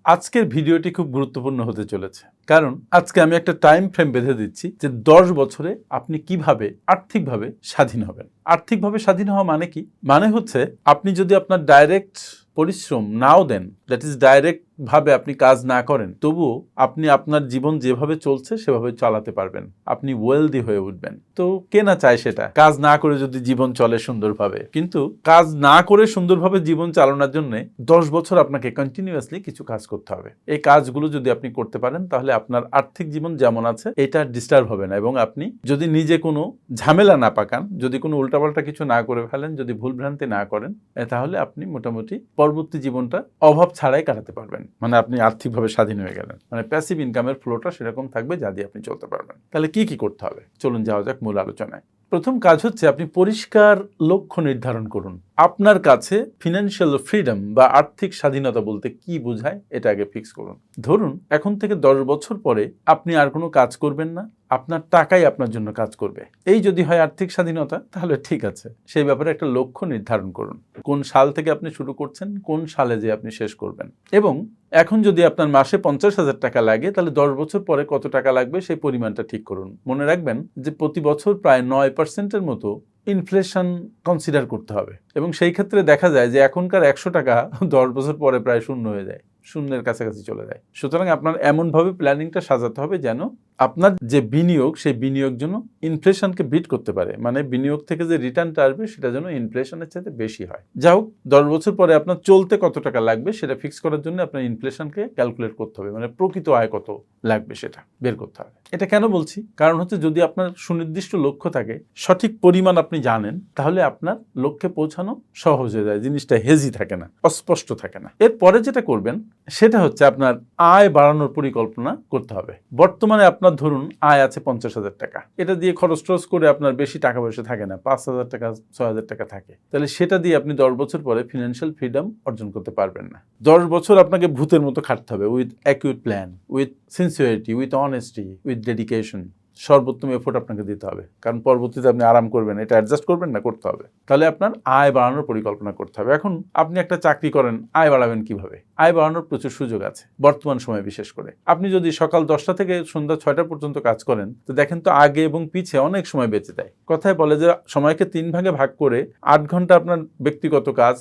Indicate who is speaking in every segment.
Speaker 1: আজকের ভিডিওটি খুব গুরুত্বপূর্ণ হতে চলেছে, কারণ আজকে আমি একটা টাইম ফ্রেম বেঁধে দিচ্ছি যে 10 বছরে আপনি কিভাবে আর্থিকভাবে স্বাধীন হবেন। আর্থিকভাবে স্বাধীন হওয়া মানে কি? মানে হচ্ছে আপনি যদি আপনার ডাইরেক্ট পরিশ্রম নাও দেন, দ্যাট ইজ ডাইরেক্ট ভাবে আপনি কাজ না করেন, তবুও আপনি আপনার জীবন যেভাবে চলছে সেভাবে চালাতে পারবেন, আপনি ওয়েলদি হয়ে উঠবেন। তো কে না চায় সেটা, কাজ না করে যদি জীবন চলে সুন্দরভাবে। কিন্তু কাজ না করে সুন্দরভাবে জীবন চালানোর জন্য 10 বছর আপনাকে কন্টিনিউয়াসলি কিছু কাজ করতে হবে। এই কাজগুলো যদি আপনি করতে পারেন তাহলে আপনার আর্থিক জীবন যেমন আছে এটা ডিস্টার্ব হবে না, এবং আপনি যদি নিজে কোনো ঝামেলা না পাকান, যদি কোনো উল্টাপাল্টা কিছু না করে ফেলেন, যদি ভুলভ্রান্তি না করেন, তাহলে আপনি মোটামুটি পরবর্তী জীবনটা অভাব ছাড়াই কাটাতে পারবেন। মানে আপনি আর্থিকভাবে স্বাধীন হয়ে গেলেন, মানে প্যাসিভ ইনকামের ফ্লোটা সেরকম থাকবে যা দিয়ে আপনি চলতে পারবেন। তাহলে কি কি করতে হবে চলুন যাওয়া যাক মূল আলোচনায়। প্রথম কাজ হচ্ছে আপনি পরিষ্কার লক্ষ্য নির্ধারণ করুন। আপনার কাছে ফিনান্সিয়াল ফ্রিডম বা আর্থিক স্বাধীনতা বলতে কি বোঝায় এটা আগে ফিক্স করুন। ধরুন এখন থেকে 10 বছর পরে আপনি আর কোনো কাজ করবেন না, আপনার টাকাই আপনার জন্য কাজ করবে। এই যদি হয় আর্থিক স্বাধীনতা তাহলে ঠিক আছে, সেই ব্যাপারে একটা লক্ষ্য নির্ধারণ করুন। কোন সাল থেকে আপনি শুরু করছেন, কোন সালে যে আপনি শেষ করবেন, এবং এখন যদি আপনার মাসে 50,000 টাকা লাগে তাহলে 10 বছর পরে কত টাকা লাগবে সেই পরিমাণটা ঠিক করুন। মনে রাখবেন যে প্রতি বছর প্রায় 9%-এর মতো ইনফ্লেশন কনসিডার করতে হবে, এবং সেই ক্ষেত্রে দেখা যায় যে এখনকার 100 টাকা 10 বছর পরে প্রায় শূন্য হয়ে যায়, শূন্যের কাছাকাছি চলে যায়। সুতরাং আপনার এমনভাবে প্ল্যানিংটা সাজাতে হবে যেন আপনার যে বিনিয়োগ সেই বিনিয়োগ যেন ইনফ্লেশনকে বিট করতে পারে, মানে বিনিয়োগ থেকে যে রিটার্নটা আসবে সেটা যেন ইনফ্লেশনের চাইতে বেশি হয়। যা হোক, 10 বছর পরে আপনার চলতে কত টাকা লাগবে সেটা ফিক্স করার জন্য আপনার ইনফ্লেশনকে ক্যালকুলেট করতে হবে, মানে প্রকৃত আয় কত লাগবে সেটা বের করতে হবে। এটা কেন বলছি? কারণ হচ্ছে যদি আপনার সুনির্দিষ্ট লক্ষ্য থাকে, সঠিক পরিমাণ আপনি জানেন, তাহলে আপনার লক্ষ্যে পৌঁছানো সহজ হয়ে যায়, জিনিসটা হেজি থাকে না, অস্পষ্ট থাকে না। এরপরে যেটা করবেন সেটা হচ্ছে আপনার আয় বাড়ানোর পরিকল্পনা করতে হবে। বর্তমানে আপনার ধরুন আয় আছে 50,000 টাকা, এটা দিয়ে খরচ টরচ করে আপনার বেশি টাকা পয়সা থাকে না, 5,000 টাকা 6,000 টাকা থাকে, তাহলে সেটা দিয়ে আপনি 10 বছর পরে ফিনান্সিয়াল ফ্রিডম অর্জন করতে পারবেন না। 10 বছর আপনাকে ভূতের মতো খাটতে হবে, with acute plan, with sincerity, with honesty, with dedication. সর্বোত্তম এফোর্ট আপনাকে দিতে হবে, কারণ পরবর্তীতে আপনি আরাম করবেন, এটা অ্যাডজাস্ট করবেন না, করতে হবে। তাহলে আপনার আয় বাড়ানোর পরিকল্পনা করতে হবে। এখন আপনি একটা চাকরি করেন, আয় বাড়াবেন কিভাবে? আয় বাড়ানোর প্রচুর সুযোগ আছে বর্তমান সময়ে। বিশেষ করে আপনি যদি সকাল 10টা থেকে সন্ধ্যা 6টা পর্যন্ত কাজ করেন, তো দেখেন তো আগে এবং পিছে অনেক সময় বেঁচে দেয়। কথায় বলে যে সময়কে 3 ভাগে ভাগ করে 8 ঘন্টা আপনার ব্যক্তিগত কাজ,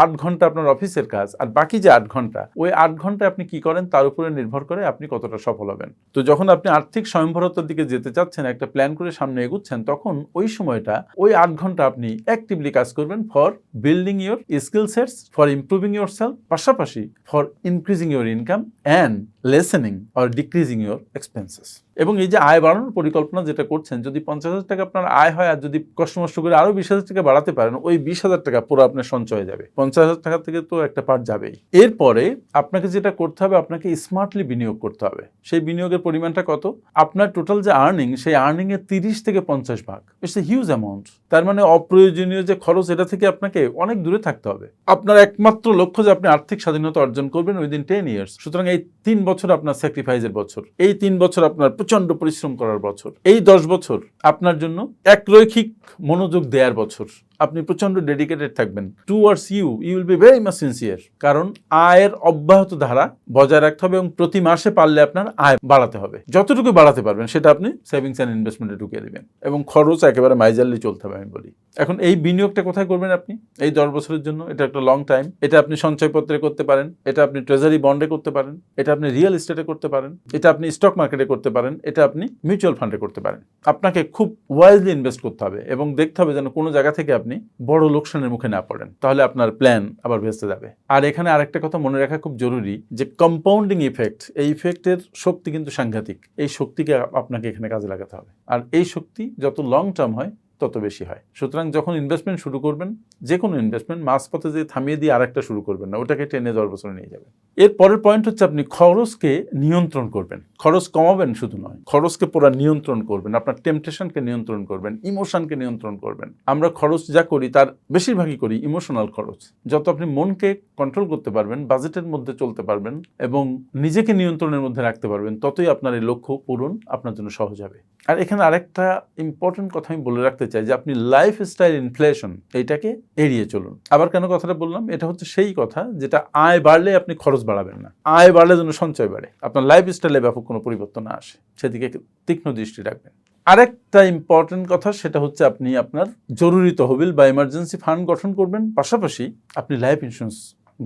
Speaker 1: 8 ঘন্টা আপনার অফিসের কাজ, আর বাকি যে 8 ঘন্টা, ওই 8 ঘন্টা আপনি কি করেন তার উপরে নির্ভর করে আপনি কতটা সফল হবেন। তো যখন আপনি আর্থিক স্বয়ংভরতার দিকে যেতে চাচ্ছেন, একটা প্ল্যান করে সামনে এগুচ্ছেন, তখন ওই সময়টা, ওই 8 ঘন্টা আপনি অ্যাক্টিভলি কাজ করবেন for building your skill sets, for improving yourself, পাশাপাশি for increasing your income and lessening or decreasing your expenses. এবং এই যে আয় বাড়ানোর পরিকল্পনা যেটা করছেন, যদি 50,000 টাকা আপনার আয় হয়, আর যদি কষ্ট করে আরো 20,000 টাকা বাড়াতে পারেন, ওই 20,000 টাকা পুরো আপনার সঞ্চয় হয়ে যাবে। 50,000 টাকা থেকে তো একটা পার্ট যাবেই। এরপরে আপনাকে যেটা করতে হবে, আপনাকে স্মার্টলি বিনিয়োগ করতে হবে। সেই বিনিয়োগের পরিমাণটা কত? আপনার টোটাল যে আর্নিং, সেই আর্নিং এর 30 থেকে 50 ভাগ। It's a huge amount. তার মানে অপ্রয়োজনীয় যে খরচ, এটা থেকে আপনাকে অনেক দূরে থাকতে হবে। আপনার একমাত্র লক্ষ্য যে আপনি আর্থিক স্বাধীনতা অর্জন করবেন উইদিন 10 ইয়ার্স। সুতরাং এই 3 বছর আপনার স্যাক্রিফাইসের বছর, এই 3 বছর আপনার প্রচন্ড পরিশ্রম করার বছর, এই 10 বছর আপনার জন্য একরৈখিক মনোযোগ দেওয়ার বছর। আপনি প্রচন্ড ডেডিকেটেড থাকবেন towards you will be very much sincere. কারণ আয়ের অব্যাহত ধারা বজায় রাখতে হবে, এবং প্রতি মাসে পারলে আপনার আয় বাড়াতে হবে। যতটুকু বাড়াতে পারবেন সেটা আপনি সেভিংস অ্যান্ড ইনভেস্টমেন্টে ঢুকিয়ে দেবেন, এবং খরচ একেবারে মাইজারলি চলতে হবে। আমি বলি, এখন এই বিনিয়োগটা কোথায় করবেন আপনি? এই 10 বছরের জন্য এটা একটা লং টাইম। এটা আপনি সঞ্চয়পত্রে করতে পারেন, এটা আপনি ট্রেজারি বন্ডে করতে পারেন, এটা আপনি রিয়েল এস্টেটে করতে পারেন, এটা আপনি স্টক মার্কেটে করতে পারেন, এটা আপনি মিউচুয়াল ফান্ডে করতে পারেন। আপনাকে খুব ওয়াইজলি ইনভেস্ট করতে হবে, এবং দেখতে হবে যেন কোনো জায়গা থেকে আপনি বড় লোকসানের মুখে না পড়েন, তাহলে আপনার প্ল্যান আবার ভেস্তে যাবে। আর এখানে আরেকটা কথা মনে রাখা খুব জরুরি, যে কম্পাউন্ডিং ইফেক্ট, এই ইফেক্টের শক্তি কিন্তু সাংঘাতিক। এই শক্তিকে আপনাকে এখানে কাজে লাগাতে হবে, আর এই শক্তি যত লং টার্ম হয় তত বেশি হয়। সুতরাং যখন ইনভেস্টমেন্ট শুরু করবেন, যে কোনো ইনভেস্টমেন্ট মাঝপথে যে থামিয়ে দিয়ে আরেকটা শুরু করবেন না, ওটাকে টেনে 10 বছরে নিয়ে যাবেন। এর পরের পয়েন্ট হচ্ছে আপনি খরচকে নিয়ন্ত্রণ করবেন। খরচ কমাবেন শুধু নয়, খরচকে পুরো নিয়ন্ত্রণ করবেন। আপনার টেম্পটেশনকে নিয়ন্ত্রণ করবেন, ইমোশনকে নিয়ন্ত্রণ করবেন। আমরা খরচ যা করি তার বেশিরভাগই করি ইমোশনাল খরচ। যত আপনি মনকে কন্ট্রোল করতে পারবেন, বাজেটের মধ্যে চলতে পারবেন, এবং নিজেকে নিয়ন্ত্রণের মধ্যে রাখতে পারবেন, ততই আপনার এই লক্ষ্য পূরণ আপনার জন্য সহজ হবে। আর এখানে আরেকটা ইম্পর্টেন্ট কথা আমি বলে রাখতে চাই যে আপনি লাইফস্টাইল ইনফ্লেশন এইটাকে এড়িয়ে চলুন। আবার কেন কথাটা বললাম, এটা হচ্ছে সেই কথা যেটা আয় বাড়লে আপনি খরচ বাড়াবেন না, আয় বাড়লে যেন সঞ্চয় বাড়ে, আপনার লাইফস্টাইলে ব্যাপক কোনো পরিবর্তন না আসে, সেদিকে তীক্ষ্ণ দৃষ্টি রাখবেন। আরেকটা ইম্পর্টেন্ট কথা, সেটা হচ্ছে আপনি আপনার জরুরি তহবিল বা ইমার্জেন্সি ফান্ড গঠন করবেন, পাশাপাশি আপনি লাইফ ইন্স্যুরেন্স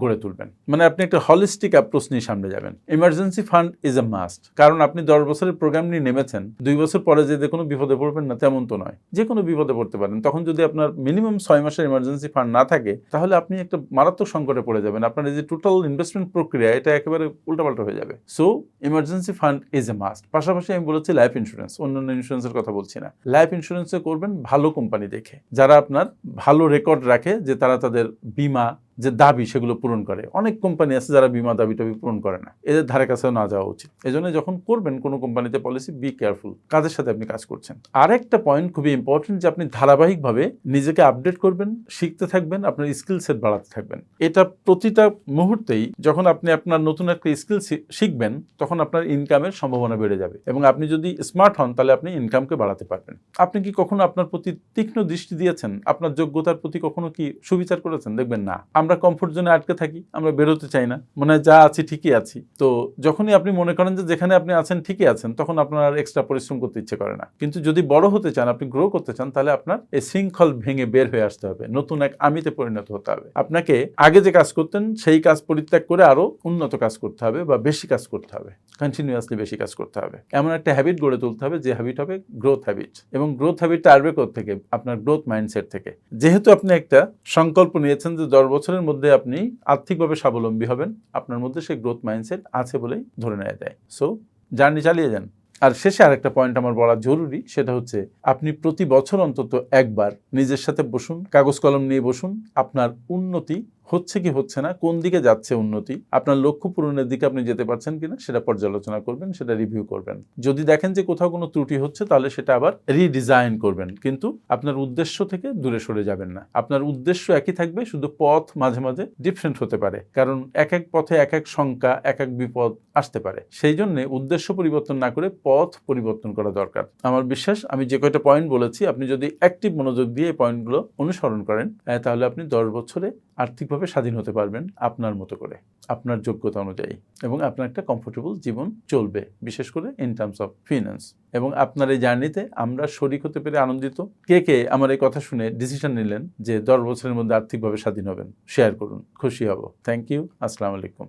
Speaker 1: গড়ে তুলবেন। মানে আপনি একটা হলিস্টিক অ্যাপ্রোচ নিয়ে সামনে যাবেন। Emergency fund is a must, কারণ আপনি 10 বছরের প্রোগ্রাম নিয়ে নেমেছেন, 2 বছর পরে যে কোনো বিপদে পড়বেন না তেমন তো নয়, যে কোনো বিপদে পড়তে পারেন। তখন যদি আপনার মিনিমাম 6 মাসের ইমার্জেন্সি ফান্ড না থাকে, তাহলে আপনি একটা মারাত্মক সংকটে পড়ে যাবেন। আপনার এই যে টোটাল ইনভেস্টমেন্ট প্রক্রিয়া, এটা একেবারে উল্টাপাল্টা হয়ে যাবে। So emergency fund is a must. পাশাপাশি আমি বলেছি লাইফ ইন্স্যুরেন্স, অন্যান্য ইন্স্যুরেন্সের কথা বলছি না। লাইফ ইন্স্যুরেন্সে করবেন ভালো কোম্পানি দেখে, যারা আপনার ভালো রেকর্ড রাখে, যে তারা তাদের বীমা যে দাবি সেগুলো পূরণ করে। অনেক কোম্পানি আছে যারা বীমা দাবি টাবি পূরণ করে না, এদের ধারে কাছেও না যাওয়া উচিত। এই জন্য যখন করবেন কোনো কোম্পানিতে পলিসি, বি কেয়ারফুল কাদের সাথে আপনি কাজ করছেন। আরেকটা পয়েন্ট খুবই ইম্পর্টেন্ট, যে আপনি ধারাবাহিকভাবে নিজেকে আপডেট করবেন, শিখতে থাকবেন, আপনার স্কিল সেট বাড়াতে থাকবেন। এটা প্রতিটা মুহূর্তেই যখন আপনি আপনার নতুন একটা স্কিল শিখবেন, তখন আপনার ইনকামের সম্ভাবনা বেড়ে যাবে, এবং আপনি যদি স্মার্ট হন তাহলে আপনি ইনকামকে বাড়াতে পারবেন। আপনি কি কখনো আপনার প্রতি তীক্ষ্ণ দৃষ্টি দিয়েছেন? আপনার যোগ্যতার প্রতি কখনো কি সুবিচার করেছেন? দেখবেন না, আমরা কমফোর্ট জোনে আটকে থাকি, আমরা বেরোতে চাই না, মনে হয় যা আছি ঠিকই আছি। তো যখনই আপনি মনে করেন যে যেখানে আপনি আছেন ঠিকই আছেন, তখন আপনার এক্সট্রা পরিশ্রম করতে ইচ্ছে করে না। কিন্তু যদি বড় হতে চান, আপনি গ্রো করতে চান, তাহলে আপনার এই শৃঙ্খল ভেঙে বের হয়ে আসতে হবে, নতুন এক আমিতে পরিণত হতে হবে। আপনাকে আগে যে কাজ করতেন সেই কাজ পরিত্যাগ করে আরো উন্নত কাজ করতে হবে, বা বেশি কাজ করতে হবে, কন্টিনিউয়াসলি বেশি কাজ করতে হবে। এমন একটা হ্যাবিট গড়ে তুলতে হবে যে হ্যাবিট হবে গ্রোথ হ্যাবিট। এবং গ্রোথ হ্যাবিটটা আসবে কোথা থেকে? আপনার গ্রোথ মাইন্ডসেট থেকে। যেহেতু আপনি একটা সংকল্প নিয়েছেন যে 10 বছরের মধ্যে আপনি আর্থিকভাবে স্বাবলম্বী হবেন, আপনার মধ্যে সেই গ্রোথ মাইন্ডসেট আছে বলেই ধরে নেওয়া যায়। সো জার্নি চালিয়ে যান। আর শেষে আরেকটা পয়েন্ট আমার বলা জরুরি, সেটা হচ্ছে আপনি প্রতি বছর অন্তত একবার নিজের সাথে বসুন, কাগজ কলম নিয়ে বসুন, আপনার উন্নতি হচ্ছে কি হচ্ছে না, কোন দিকে যাচ্ছে উন্নতি, আপনার লক্ষ্য পূরণের দিকে আপনি যেতে পারছেন কিনা সেটা পর্যালোচনা করবেন, সেটা রিভিউ করবেন। যদি দেখেন যে কোথাও কোনো ত্রুটি হচ্ছে, তাহলে সেটা আবার রিডিজাইন করবেন, কিন্তু আপনার উদ্দেশ্য থেকে দূরে সরে যাবেন না। আপনার উদ্দেশ্য একই থাকবে, শুধু পথ মাঝে মাঝে ডিফারেন্ট হতে পারে, কারণ এক এক পথে এক এক শঙ্কা, এক এক বিপদ আসতে পারে। সেই জন্য উদ্দেশ্য পরিবর্তন না করে পথ পরিবর্তন করা দরকার। আমার বিশ্বাস, আমি যে কয়টা পয়েন্ট বলেছি, আপনি যদি অ্যাক্টিভ মনোযোগ দিয়ে এই পয়েন্টগুলো অনুসরণ করেন, তাহলে আপনি 10 বছরে আর্থিকভাবে স্বাধীন হতে পারবেন, আপনার মতো করে, আপনার যোগ্যতা অনুযায়ী, এবং আপনার একটা কমফোর্টেবল জীবন চলবে, বিশেষ করে ইন টার্মস অফ ফিন্যান্স। এবং আপনার এই জার্নিতে আমরা শরিক হতে পেরে আনন্দিত। কে কে আমার এই কথা শুনে ডিসিশন নিলেন যে 10 বছরের মধ্যে আর্থিকভাবে স্বাধীন হবেন, শেয়ার করুন, খুশি হব। Thank you. আসসালামু আলাইকুম।